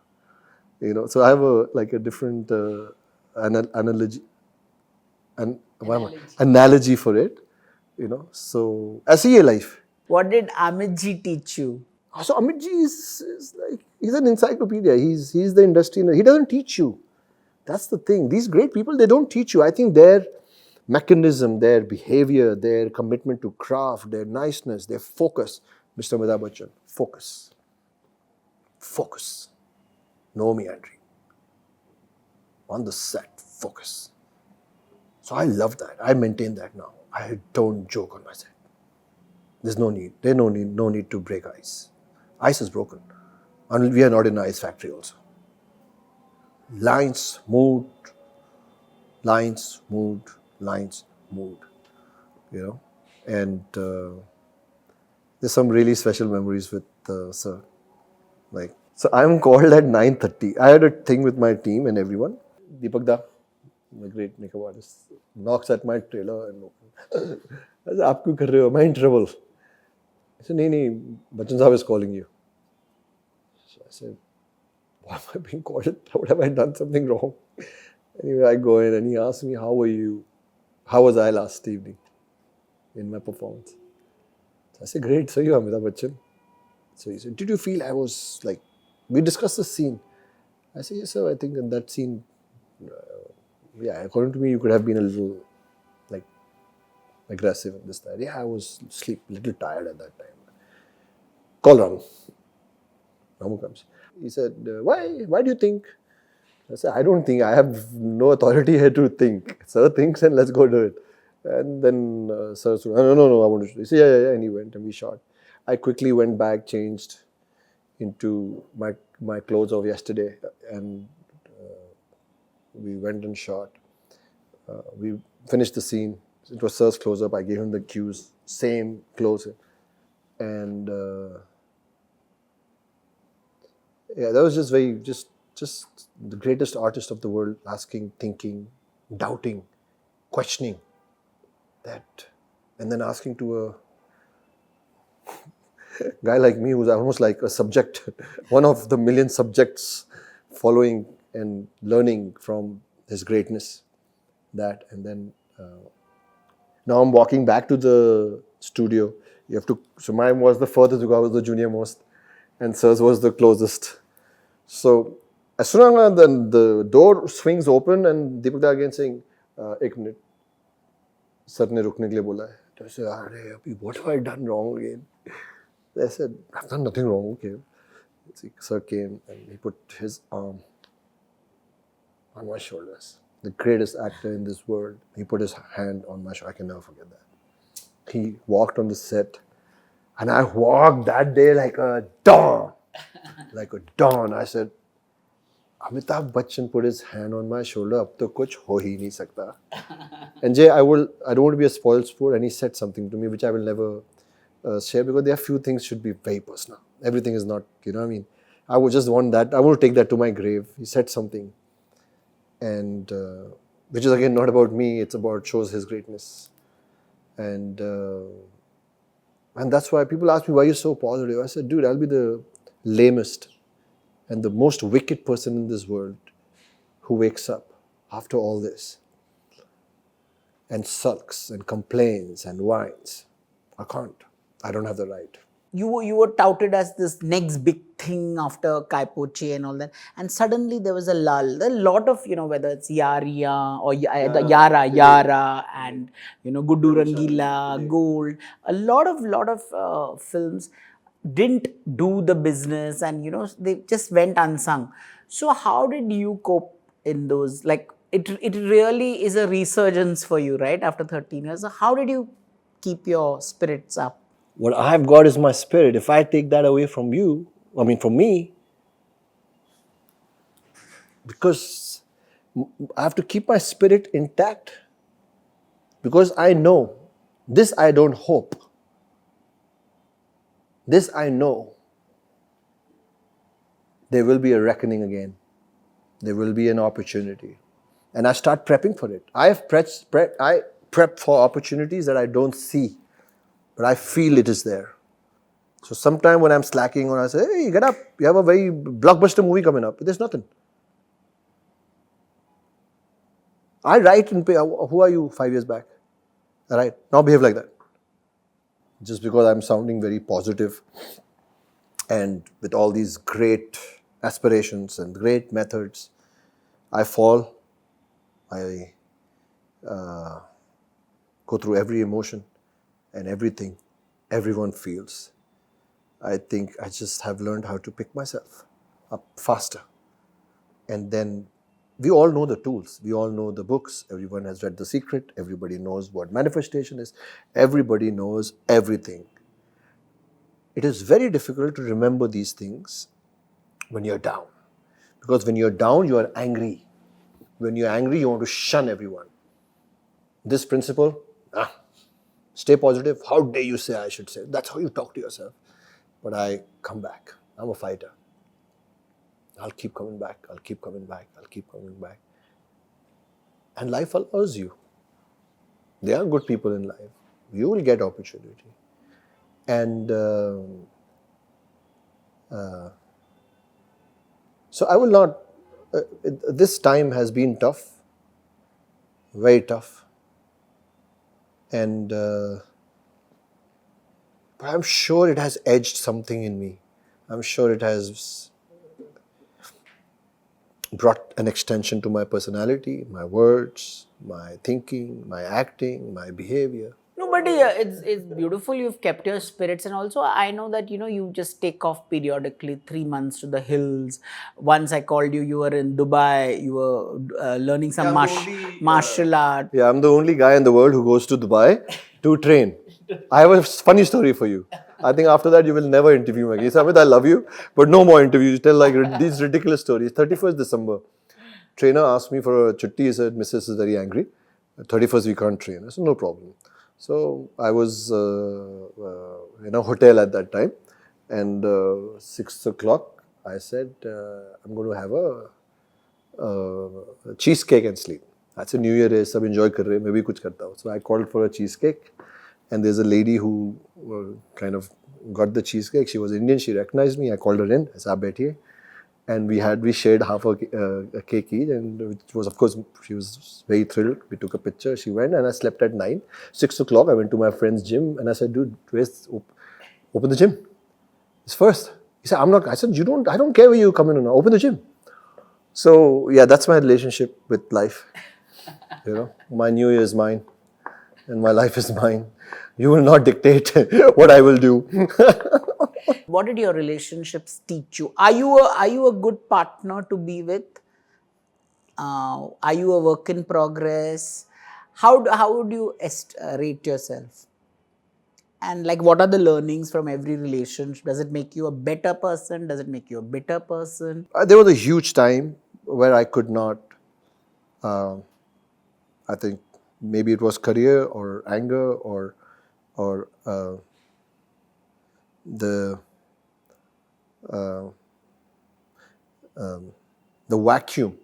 [SPEAKER 1] You know, so I have a different analogy analogy for it. You know, so ऐसी ही है life.
[SPEAKER 2] What did Amit ji teach you?
[SPEAKER 1] So Amit ji is like, he's an encyclopedia. He's the industry. He doesn't teach you. That's the thing. These great people, they don't teach you. I think their mechanism, their behavior, their commitment to craft, their niceness, their focus. Mr. Amitabh Bachchan, focus. Focus. No meandering. On the set, focus. So I love that. I maintain that now. I don't joke on my set. There's no need. There's no need to break ice. Ice is broken. And we are not in an ice factory also. Lines, mood, lines, mood, lines, mood. You know? And there's some really special memories with Sir. Like, so I'm called at 9:30. I had a thing with my team and everyone. Deepak Da, the great makeup artist, knocks at my trailer and I said, "Aap kyun kar rahe ho? Am I in trouble?" I said, "No, Bachchan Sahab is calling you." So I said, "Why am I being called? What have I done something wrong?" Anyway, I go in and he asks me, "How were you? How was I last evening in my performance?" So I said, "Great, so you are Amitabh Bachchan." So he said, "Did you feel I was like," we discussed the scene. I said, "Yes, sir, I think in that scene, yeah, according to me, you could have been a little like aggressive and this, that." "Yeah, I was a little tired at that time." Call Ramu. Ramu comes. He said, Why do you think?" I said, "I don't think. I have no authority here to think. Sir thinks and let's go do it." And then Sir said, No, I want to shoot." He said, yeah. And he went and we shot. I quickly went back, changed into my clothes of yesterday, and we went and shot. We finished the scene. It was Sir's close-up. I gave him the cues, same close. And yeah, that was just the greatest artist of the world, asking, thinking, doubting, questioning that, and then asking to a guy like me who's almost like a subject, one of the million subjects following and learning from his greatness. That, and then now I'm walking back to the studio. You have to, so mine was the furthest because I was the junior most, and Sir's was the closest. So as soon as the door swings open and Deepak Da again saying, "एक minute, Sir ने रुकने के लिए बोला है." So I said, "अरे अभी what have I done wrong again?" I said, "I've done nothing wrong." Okay. Sir came and he put his arm on my shoulders. The greatest actor in this world. He put his hand on my shoulder. I can never forget that. He walked on the set, and I walked that day like a dawn. Like a dawn. I said, "Amitabh Bachchan put his hand on my shoulder. Ab to kuch ho hi nahi sakta." And Jay, I don't want to be a spoiled sport, and he said something to me which I will never share, because there are few things should be very personal. Everything is not, you know what I mean? I would just want that. I want to take that to my grave. He said something, and which is again not about me. It's about, shows his greatness, and that's why people ask me, "Why are you so positive?" I said, "Dude, I'll be the lamest and the most wicked person in this world who wakes up after all this and sulks and complains and whines. I can't. I don't have the right."
[SPEAKER 2] You were touted as this next big thing after Kai Poche and all that, and suddenly there was a lull. There are a lot of, whether it's Yariya or Yara, and Guddu Rangila, Gold, a lot of films. didn't do the business and they just went unsung. So how did you cope in those, like it really is a resurgence for you, right, after 13 years? So how did you keep your spirits up?
[SPEAKER 1] What I've got is my spirit. If I take that away from you, from me, because I have to keep my spirit intact, because I know, this I don't hope, this I know, there will be a reckoning again. There will be an opportunity. And I start prepping for it. I prep for opportunities that I don't see, but I feel it is there. So sometime when I'm slacking or I say, hey, get up, you have a very blockbuster movie coming up. There's nothing. I write and pay. Who are you 5 years back? All right, now behave like that. Just because I'm sounding very positive and with all these great aspirations and great methods, I fall. I go through every emotion and everything everyone feels. I think I just have learned how to pick myself up faster. And then we all know the tools. We all know the books. Everyone has read The Secret. Everybody knows what manifestation is. Everybody knows everything. It is very difficult to remember these things when you're down. Because when you're down, you are angry. When you're angry, you want to shun everyone. This principle, stay positive. How dare you say I should say? That's how you talk to yourself. But I come back. I'm a fighter. I'll keep coming back. I'll keep coming back. I'll keep coming back. And life allows you. There are good people in life. You will get opportunity. And so I will not, this time has been tough, very tough. And but I'm sure it has edged something in me. I'm sure it has brought an extension to my personality, my words, my thinking, my acting, my behavior.
[SPEAKER 2] No, but it's beautiful. You've kept your spirits, and also I know that you just take off periodically, 3 months to the hills. Once I called you, you were in Dubai. You were learning some martial art.
[SPEAKER 1] Yeah, I'm the only guy in the world who goes to Dubai to train. I have a funny story for you. I think after that you will never interview me again. Amit, I love you, but no more interviews. You tell like these ridiculous stories. 31st December, trainer asked me for a chutti. He said, Mrs. is very angry. 31st we can't train. I said, no problem. So I was in a hotel at that time, and 6 o'clock I said, I'm going to have a cheesecake and sleep. That's a New Year is, sab enjoy kar rahe, मैं भी कुछ करता हूँ. So I called for a cheesecake, and there's a lady who kind of got the cheesecake. She was Indian. She recognized me. I called her in. I said, "Aap baithiye." And we shared half a cake each, and it was, of course, she was very thrilled. We took a picture. She went, and I slept at 9. 6 o'clock, I went to my friend's gym, and I said, "Dude, open the gym. It's first." He said, "I'm not." I said, I don't care where you come in or not. Open the gym." So yeah, that's my relationship with life. My New Year is mine, and my life is mine. You will not dictate what I will do.
[SPEAKER 2] What did your relationships teach you? Are you a good partner to be with? Are you a work in progress? How would you rate yourself? And like, what are the learnings from every relationship? Does it make you a better person? Does it make you a bitter person?
[SPEAKER 1] There was a huge time where I could not. I think maybe it was career or anger or the vacuum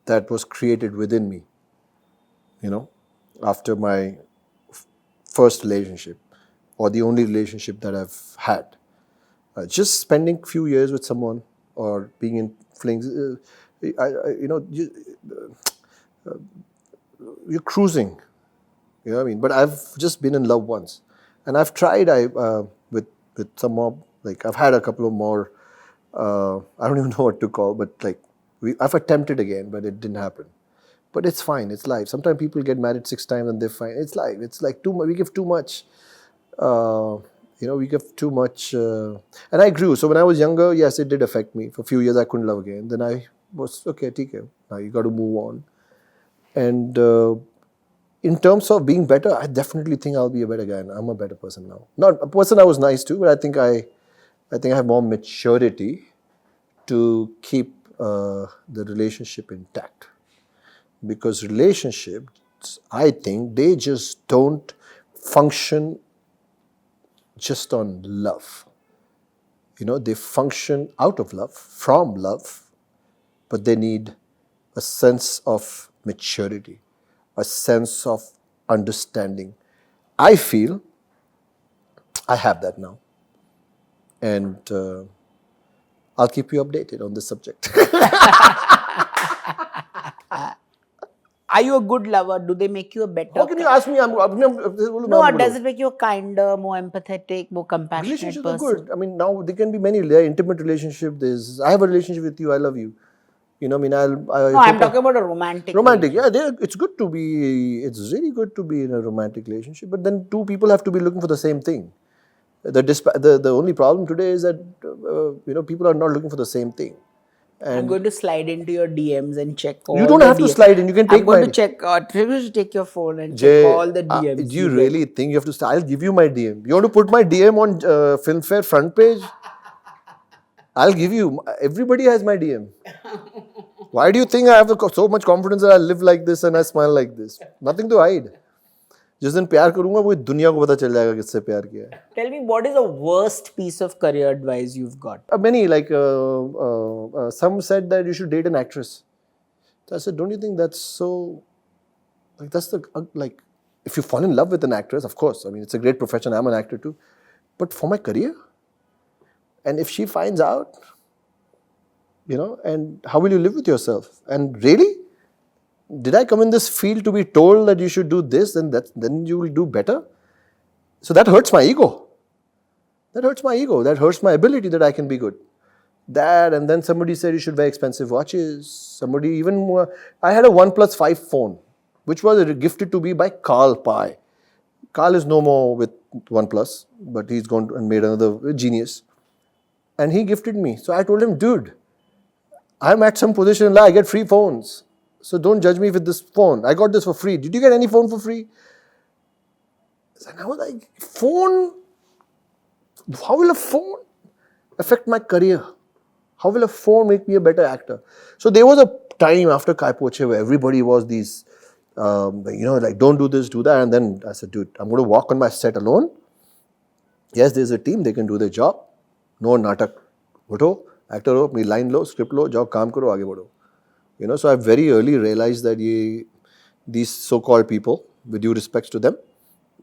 [SPEAKER 1] that was created within me, after my first relationship or the only relationship that I've had. Just spending few years with someone or being in flings, you're cruising, you know what I mean? But I've just been in love once. And I've tried with some more, like I've had a couple of more, I don't even know what to call, but like I've attempted again, but it didn't happen. But it's fine, it's life. Sometimes people get married 6 times and they're fine. It's life. It's like too much. We give too much We give too much. And I grew. So when I was younger, yes, it did affect me. For a few years, I couldn't love again. Then I was, okay, TK, now you got to move on. And in terms of being better, I definitely think I'll be a better guy. I'm a better person now. Not a person I was nice to, but I think I have more maturity to keep the relationship intact. Because relationships, I think, they just don't function just on love. They function out of love, from love, but they need a sense of maturity, a sense of understanding. I feel I have that now. And I'll keep you updated on this subject.
[SPEAKER 2] Are you a good lover? Do they make you a better?
[SPEAKER 1] How can you ask me?
[SPEAKER 2] No, or does it make you a kinder, more empathetic, more compassionate
[SPEAKER 1] relationships
[SPEAKER 2] person?
[SPEAKER 1] are good. I mean, now there can be many. There are intimate relationship. I have a relationship with you. I love you.
[SPEAKER 2] No, I'm talking about a romantic.
[SPEAKER 1] Romantic, yeah. It's good to be. It's really good to be in a romantic relationship. But then two people have to be looking for the same thing. The only problem today is that people are not looking for the same thing.
[SPEAKER 2] I'm going to slide into your DMs and check all.
[SPEAKER 1] You don't have to slide in. You can take.
[SPEAKER 2] I'm going to check. Maybe you take your phone and check all the DMs.
[SPEAKER 1] Do you really think you have to? I'll give you my DM. You want to put my DM on Filmfare front page? I'll give you. Everybody has my DM. Why do you think I have so much confidence that I live like this and I smile like this? Nothing to hide. जिस दिन प्यार करूंगा वो दुनिया को पता चल जाएगा किससे प्यार किया है.
[SPEAKER 2] Tell me, what is the worst piece of career advice you've got?
[SPEAKER 1] Many, like some said that you should date an actress. So I said, don't you think that's so? Like that's the like, if you fall in love with an actress, of course. I mean, it's a great profession. I'm an actor too, but for my career, and if she finds out, and how will you live with yourself? And really? Did I come in this field to be told that you should do this and then you will do better? So that hurts my ego. That hurts my ego. That hurts my ability that I can be good. That, and then somebody said you should wear expensive watches. Somebody even more. I had a OnePlus 5 phone, which was gifted to me by Carl Pye. Carl is no more with OnePlus, but he's gone and made another genius. And he gifted me. So I told him, dude, I'm at some position in life, I get free phones. So don't judge me with this phone. I got this for free. Did you get any phone for free? And I was like, phone? How will a phone affect my career? How will a phone make me a better actor? So there was a time after Kai Poche where everybody was these, like don't do this, do that. And then I said, dude, I'm going to walk on my set alone. Yes, there's a team, they can do their job. No natak. Utho, actor ho, apni line lo, script lo, jao kaam karo, aage badho. So I very early realized that these so-called people, with due respects to them,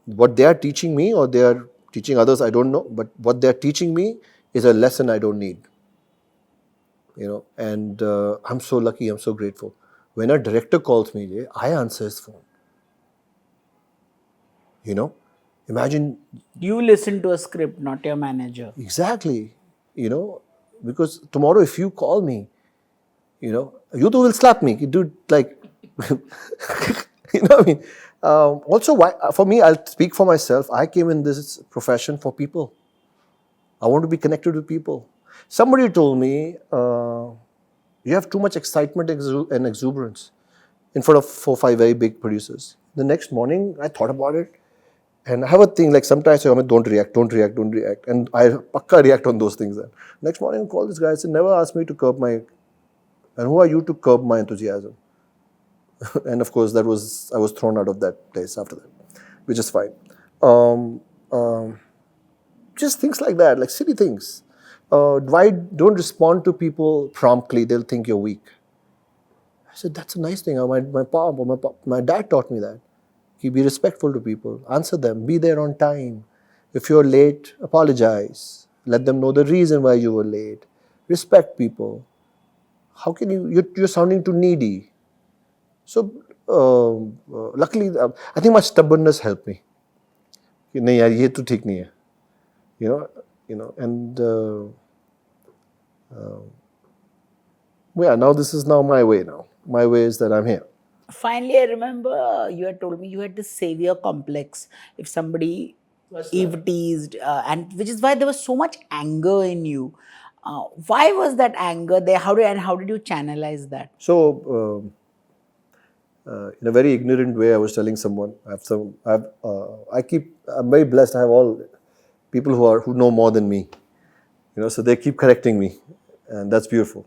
[SPEAKER 1] what they are teaching me or they are teaching others, I don't know, but what they are teaching me is a lesson I don't need. And I'm so lucky, I'm so grateful. When a director calls me, I answer his phone. Imagine.
[SPEAKER 2] You listen to a script, not your manager.
[SPEAKER 1] Exactly. Because tomorrow if you call me, you two will slap me. You do like, what I mean. Also, why, for me, I'll speak for myself. I came in this profession for people. I want to be connected with people. Somebody told me, you have too much excitement and exuberance in front of 4 or 5 very big producers. The next morning, I thought about it. And I have a thing, like sometimes I say, don't react. And I pakka react on those things then. Next morning, I call this guy. I said, never ask me to curb my... And who are you to curb my enthusiasm? And of course, I was thrown out of that place after that, which is fine. Just things like that, like silly things. Why don't respond to people promptly? They'll think you're weak. I said, that's a nice thing. My dad taught me that. Be respectful to people. Answer them. Be there on time. If you're late, apologize. Let them know the reason why you were late. Respect people. How can you're sounding too needy. So, luckily, I think my stubbornness helped me. नहीं यार ये तो ठीक नहीं है. And yeah, now this is now my way now. My way is that I'm here.
[SPEAKER 2] Finally, I remember you had told me you had this savior complex. If somebody Eve teased, and which is why there was so much anger in you. Why was that anger there? How did you channelize that?
[SPEAKER 1] So, in a very ignorant way, I was telling someone, I'm very blessed. I have all people who know more than me. So they keep correcting me, and that's beautiful.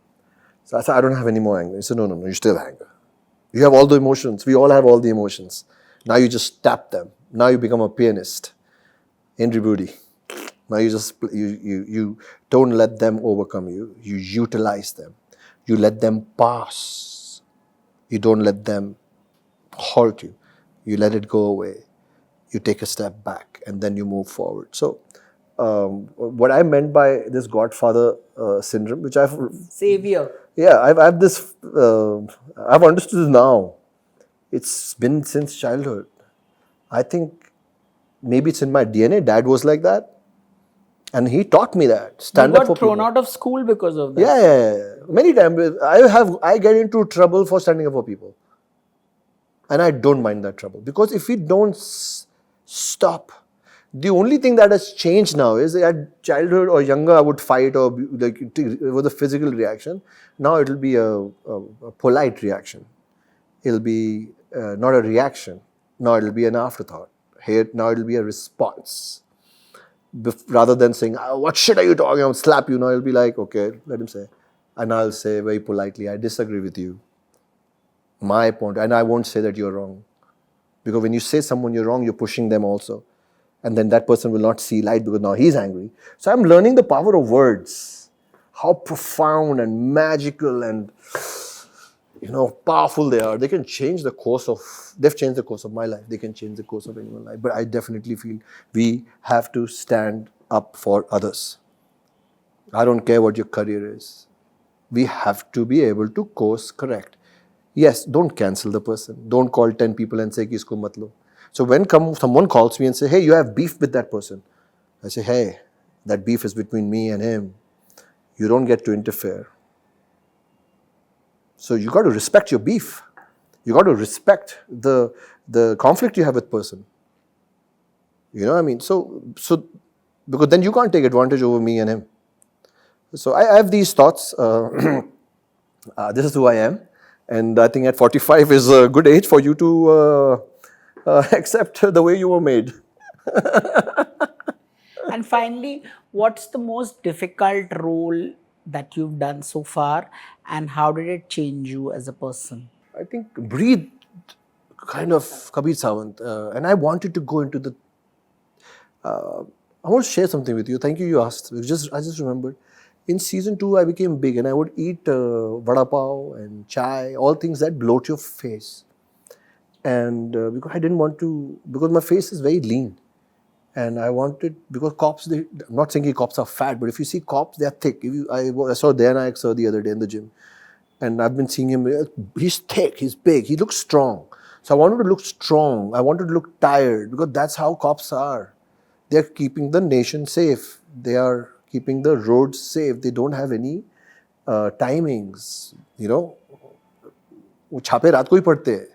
[SPEAKER 1] So I said, I don't have any more anger. He said, no, no, no, you still have anger. You have all the emotions. We all have all the emotions. Now you just tap them. Now you become a pianist. Henry Booty. Now you don't let them overcome you. You utilize them. You let them pass. You don't let them halt you. You let it go away. You take a step back and then you move forward. So, what I meant by this Godfather syndrome, which
[SPEAKER 2] Savior.
[SPEAKER 1] I've this, I've understood now. It's been since childhood. I think maybe it's in my DNA. Dad was like that, and he taught me that.
[SPEAKER 2] You
[SPEAKER 1] Stand up
[SPEAKER 2] got
[SPEAKER 1] for
[SPEAKER 2] thrown
[SPEAKER 1] people.
[SPEAKER 2] out of school because of that.
[SPEAKER 1] Yeah. Many times I get into trouble for standing up for people. And I don't mind that trouble, because if we don't stop, the only thing that has changed now is at childhood or younger, I would fight or it was a physical reaction. Now it'll be a polite reaction. It'll be not a reaction. Now it'll be an afterthought. Here now it'll be a response. Rather than saying, what shit are you talking about? Slap you. Now it'll be like, okay, let him say. And I'll say very politely, I disagree with you. My point, and I won't say that you're wrong. Because when you say someone you're wrong, you're pushing them also. And then that person will not see light because now he's angry. So I'm learning the power of words. How profound and magical and powerful they are. They can change the course of, they've changed the course of my life. They can change the course of anyone's life. But I definitely feel we have to stand up for others. I don't care what your career is. We have to be able to course correct. Yes, don't cancel the person. Don't call 10 people and say, kisko mat lo. So when someone calls me and say, hey, you have beef with that person. I say, hey, that beef is between me and him. You don't get to interfere. So you got to respect your beef. You got to respect the conflict you have with person. You know what I mean? So because then you can't take advantage over me and him. So I have these thoughts. This is who I am. And I think at 45 is a good age for you to accept the way you were made.
[SPEAKER 2] And finally, what's the most difficult role that you've done so far, and how did it change you as a person?
[SPEAKER 1] I think breathe kind of Kabir Sawant. And I wanted to go into the... I want to share something with you. Thank you asked. I just remembered. In season 2, I became big and I would eat vada pav and chai, all things that bloat your face. And because I didn't want to, because my face is very lean. And I wanted, because cops, I'm not saying cops are fat, but if you see cops, they are thick. I saw Dayanak sir the other day in the gym. And I've been seeing him, he's thick, he's big, he looks strong. So I wanted to look strong, I wanted to look tired, because that's how cops are. They're keeping the nation safe. They are keeping the roads safe. They don't have any timings, वो छापे रात को ही पड़ते हैं,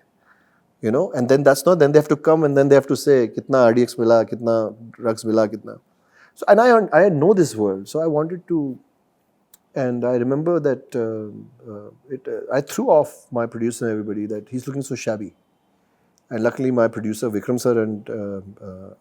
[SPEAKER 1] and then then they have to come and then they have to say कितना RDX मिला, कितना drugs मिला, कितना. So and I know this world, so I wanted to, and I remember that I threw off my producer and everybody that he's looking so shabby. And luckily my producer Vikram sir and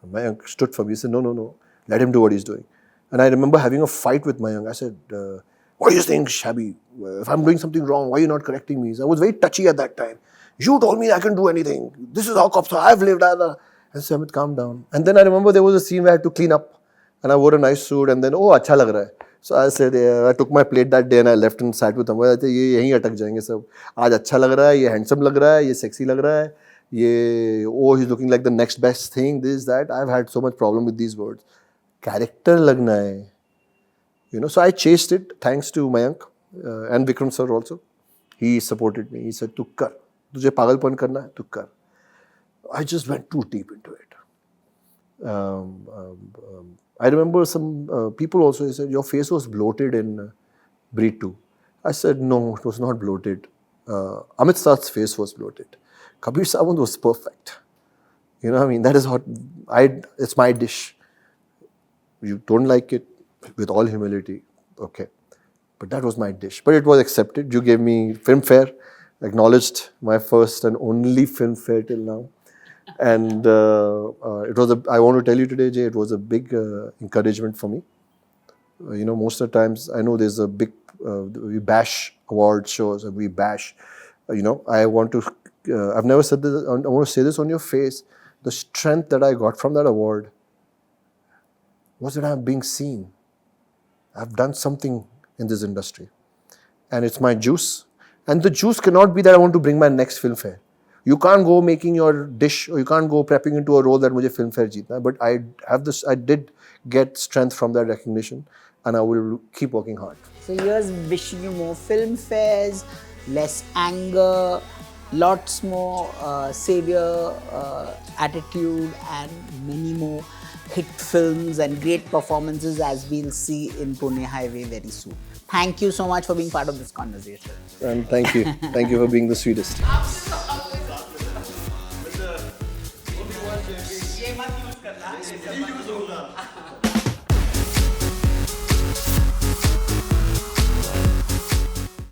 [SPEAKER 1] Mayank stood for me. He said, no, let him do what he's doing. And I remember having a fight with Mayank. I said, what are you saying shabby? If I'm doing something wrong, why are you not correcting me? So I was very touchy at that time. You told me I can do anything. This is how cops are. I've lived. And I said, Amit, calm down. And then I remember there was a scene where I had to clean up. And I wore a nice suit. And then, acha lag raha hai. So I said, I took my plate that day and I left and sat with them. I said, ये यहीं अटक जाएंगे सब. आज अच्छा लग रहा है, ये handsome लग रहा है, ये sexy लग रहा है. He's looking like the next best thing, this, that. I've had so much problem with these words. Character lagna hai. So I chased it, thanks to Mayank and Vikram sir also. He supported me. He said, tu kar. Tujhe pagalpan karna hai, tu kar. I just went too deep into it. I remember some people also said, your face was bloated in Breed 2. I said, no, it was not bloated. Amit Sadh's face was bloated. Kabir Sawant was perfect. You know what I mean? That is what it's my dish. You don't like it, with all humility, okay. But that was my dish. But it was accepted. You gave me Filmfare, acknowledged my first and only Filmfare till now. And it was I want to tell you today, Jay, it was a big encouragement for me. Most of the times, I know there's a big, we bash award shows, and we bash, I want to, I've never said this, I want to say this on your face. The strength that I got from that award was that I'm being seen. I've done something in this industry. And it's my juice. And the juice cannot be that I want to bring my next Filmfare. You can't go making your dish, or you can't go prepping into a role that mujhe Filmfare jeetna. But I did get strength from that recognition, and I will keep working hard.
[SPEAKER 2] So here's wishing you more Filmfares, less anger, lots more savior attitude, and many more hit films and great performances, as we'll see in Pune Highway very soon. Thank you so much for being part of this conversation.
[SPEAKER 1] And thank you. Thank you for being the sweetest.